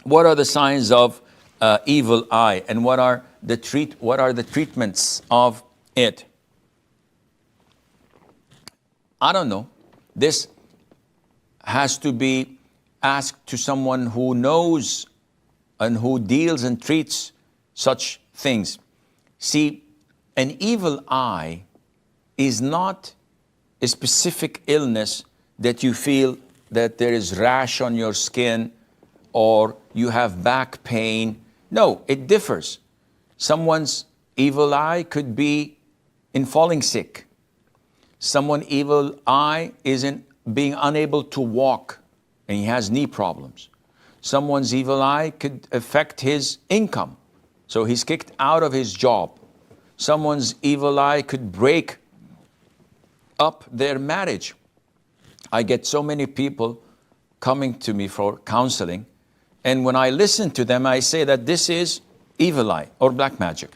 What are the signs of evil eye, and what are the treatments of it? I don't know. This has to be asked to someone who knows and who deals and treats such things. See, an evil eye is not a specific illness that you feel that there is rash on your skin or you have back pain. No, it differs. Someone's evil eye could be in falling sick. Someone's evil eye is in being unable to walk and he has knee problems. Someone's evil eye could affect his income, so he's kicked out of his job. Someone's evil eye could break up their marriage. I get so many people coming to me for counseling, and when I listen to them, I say that this is evil eye or black magic.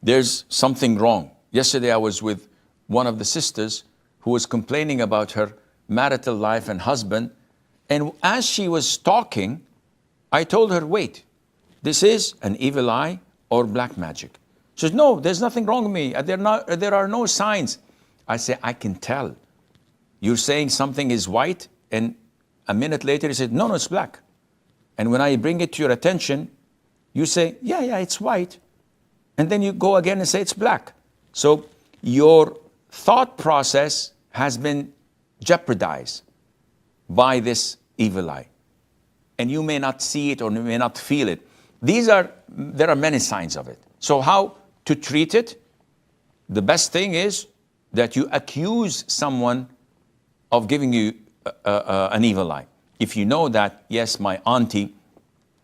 There's something wrong. Yesterday I was with one of the sisters who was complaining about her marital life and husband, and as she was talking, I told her, wait, this is an evil eye or black magic. She said, no, there's nothing wrong with me. There are no signs. I say, I can tell. You're saying something is white, and a minute later you said, no, it's black. And when I bring it to your attention, you say, yeah, it's white. And then you go again and say it's black. So your thought process has been jeopardized by this evil eye. And you may not see it or you may not feel it. There are many signs of it. So how to treat it? The best thing is that you accuse someone of giving you an evil eye. If you know that, yes, my auntie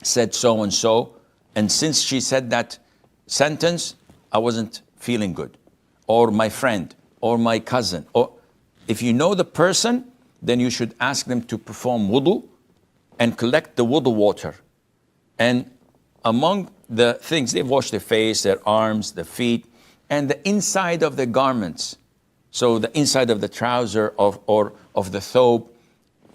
said so and so, and since she said that sentence, I wasn't feeling good. Or my friend, or my cousin. Or if you know the person, then you should ask them to perform wudu and collect the wudu water. And among the things, they wash their face, their arms, their feet, and the inside of the garments. So the inside of the trouser or of the thobe,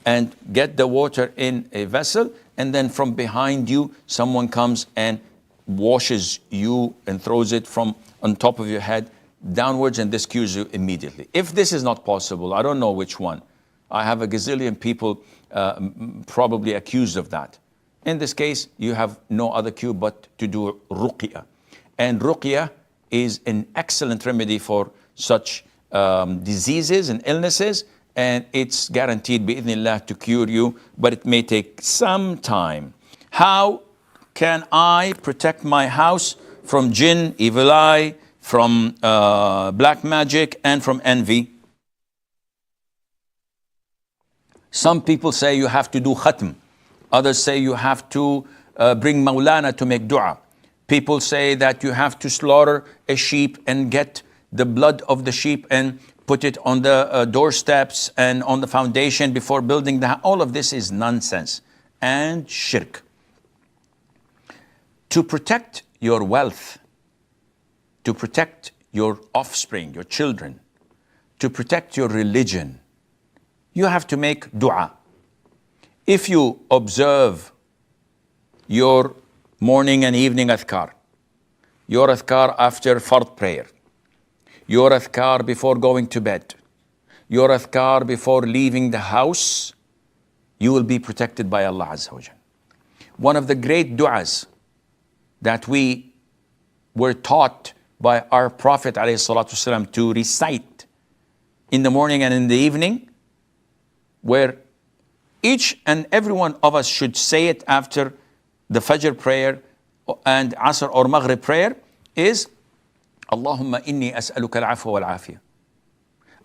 and get the water in a vessel, and then from behind you, someone comes and washes you and throws it from on top of your head downwards, and this cures you immediately. If this is not possible, I don't know which one. I have a gazillion people probably accused of that. In this case, you have no other cure but to do ruqyah. And ruqyah is an excellent remedy for such diseases and illnesses, and it's guaranteed bi'idhnillah to cure you, but it may take some time. How can I protect my house from jinn, evil eye, from black magic, and from envy? Some people say you have to do khatm. Others say you have to bring Maulana to make dua. People say that you have to slaughter a sheep and get the blood of the sheep and put it on the doorsteps and on the foundation before building the house. All of this is nonsense and shirk. To protect your wealth, to protect your offspring, your children, to protect your religion, you have to make dua. If you observe your morning and evening adhkar, your adhkar after fard prayer, your adhkar before going to bed, your adhkar before leaving the house, you will be protected by Allah Azza wa Jal. One of the great du'as that we were taught by our Prophet ﷺ to recite in the morning and in the evening, where each and every one of us should say it after the Fajr prayer and Asr or Maghrib prayer, is Allahumma inni as'aluka al-afwa wal-afiyah.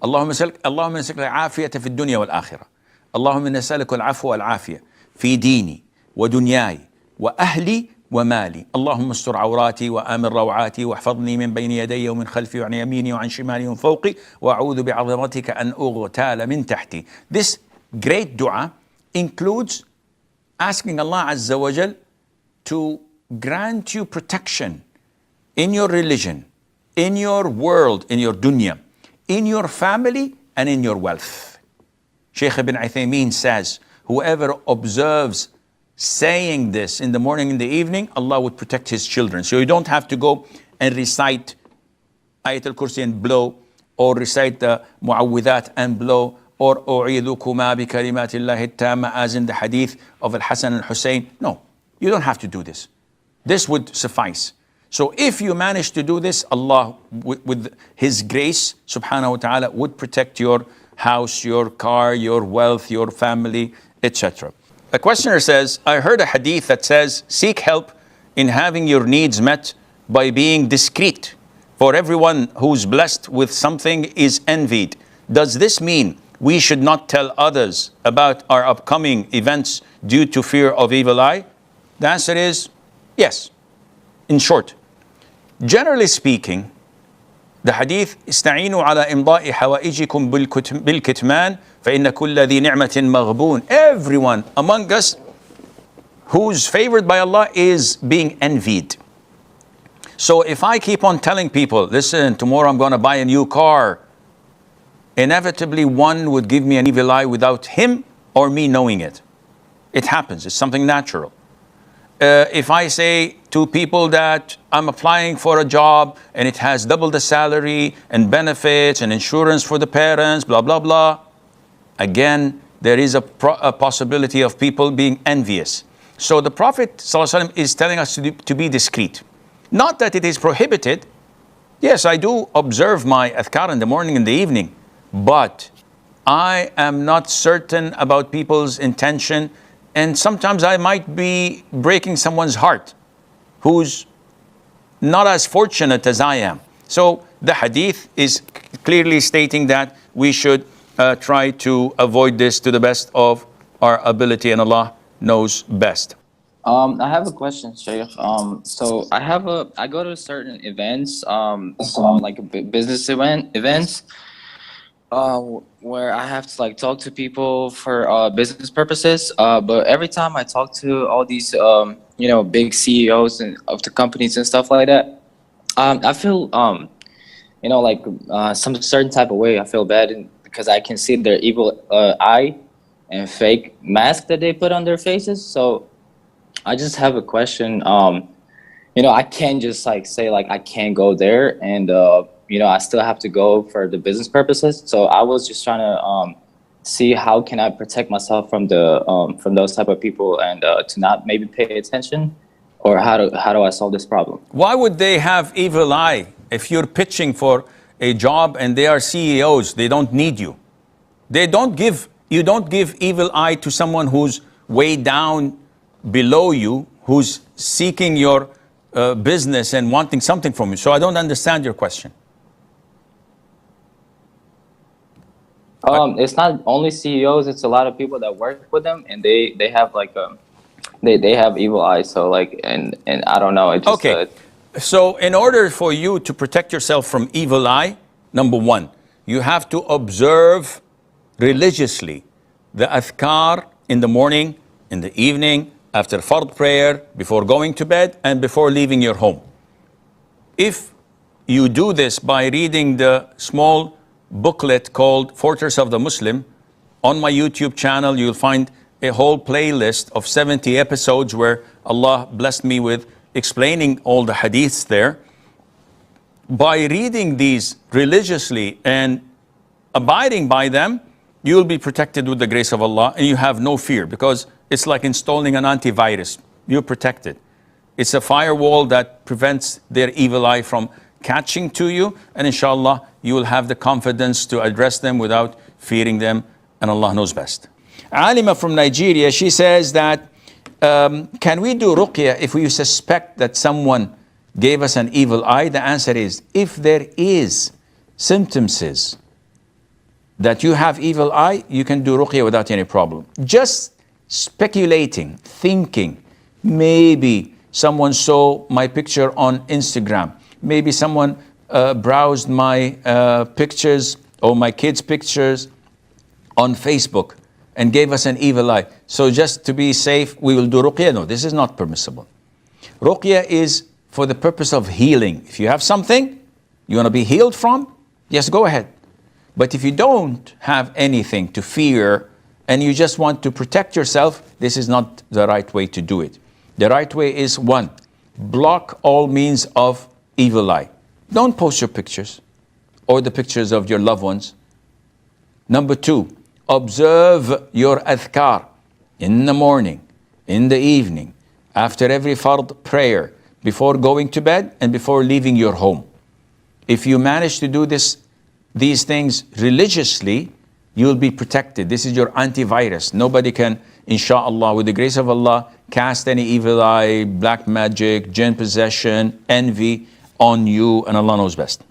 Allahumma nas'aluka al-afiyata fi dunya wal-akhirah. Allahumma nas'aluka al-afwa wal-afiyah fi dini wa dunyai wa ahli wa mali. Allahumma astur awrati wa amir rawati wa ahfadni min bayni yadayya wa min khalfi wa an yamini wa an shimali wa fawqi wa a'udhu bi'azamatika an ughtala min tahti. This great dua includes asking Allah Azza wa Jal to grant you protection in your religion, in your world, in your dunya, in your family, and in your wealth. Sheikh ibn Uthaymeen says, whoever observes saying this in the morning and the evening, Allah would protect His children. So you don't have to go and recite Ayat al-Kursi and blow, or recite the Mu'awwidhat and blow, or أُعِيذُكُمَا بِكَلِمَاتِ اللَّهِ التَّامَّةِ, as in the hadith of Al-Hasan and Hussein. No, you don't have to do this. This would suffice. So if you manage to do this, Allah, with His grace, subhanahu wa ta'ala, would protect your house, your car, your wealth, your family, etc. The questioner says, I heard a hadith that says, seek help in having your needs met by being discreet. For everyone who's blessed with something is envied. Does this mean we should not tell others about our upcoming events due to fear of evil eye? The answer is yes. In short, generally speaking, the hadith, استعينوا على إمضاء حوائجكم بالكتمان فإن كل ذي نعمة مغبون. Everyone among us who's favored by Allah is being envied. So if I keep on telling people, listen, tomorrow I'm going to buy a new car, inevitably one would give me an evil eye without him or me knowing it. It happens. It's something natural. If I say to people that I'm applying for a job and it has double the salary and benefits and insurance for the parents, blah, blah, blah, again, there is a possibility of people being envious. So the Prophet ﷺ is telling us to be discreet. Not that it is prohibited. Yes, I do observe my adhkar in the morning and the evening, but I am not certain about people's intention, and sometimes I might be breaking someone's heart who's not as fortunate as I am. So the hadith is clearly stating that we should try to avoid this to the best of our ability, and Allah knows best. I have a question, Sheikh. So I go to certain events, like business events, where I have to like talk to people for business purposes. But every time I talk to all these, big CEOs and of the companies and stuff like that, I feel, some certain type of way. I feel bad because I can see their evil eye and fake mask that they put on their faces. So I just have a question. I can't just like say like I can't go there, and I still have to go for the business purposes. So I was just trying to see how can I protect myself from those type of people, and to not maybe pay attention, or how do I solve this problem? Why would they have evil eye if you're pitching for a job and they are CEOs? They don't need you. You don't give evil eye to someone who's way down below you, who's seeking your business and wanting something from you. So I don't understand your question. It's not only CEOs; it's a lot of people that work with them, and they have like they have evil eyes. So like, and I don't know. It just, okay. So in order for you to protect yourself from evil eye, number one, you have to observe religiously the adhkar in the morning, in the evening, after fard prayer, before going to bed, and before leaving your home. If you do this by reading the small booklet called Fortress of the Muslim, on my YouTube channel, you'll find a whole playlist of 70 episodes where Allah blessed me with explaining all the hadiths there. By reading these religiously and abiding by them, you'll be protected with the grace of Allah, and you have no fear, because it's like installing an antivirus. You're protected. It's a firewall that prevents their evil eye from catching to you, and inshallah, you will have the confidence to address them without fearing them, and Allah knows best. Alima from Nigeria, she says that, can we do ruqya if we suspect that someone gave us an evil eye? The answer is, if there is symptoms that you have evil eye, you can do ruqya without any problem. Just speculating, thinking, maybe someone saw my picture on Instagram, maybe someone browsed my pictures or my kids' pictures on Facebook and gave us an evil eye. So just to be safe, we will do ruqya. No, this is not permissible. Ruqya is for the purpose of healing. If you have something you want to be healed from, yes, go ahead. But if you don't have anything to fear and you just want to protect yourself, this is not the right way to do it. The right way is, one, block all means of evil eye. Don't post your pictures or the pictures of your loved ones. Number two, observe your adhkar in the morning, in the evening, after every fard prayer, before going to bed and before leaving your home. If you manage to do these things religiously, you'll be protected. This is your antivirus. Nobody can, inshallah, with the grace of Allah, cast any evil eye, black magic, jinn possession, envy on you, and Allah knows best.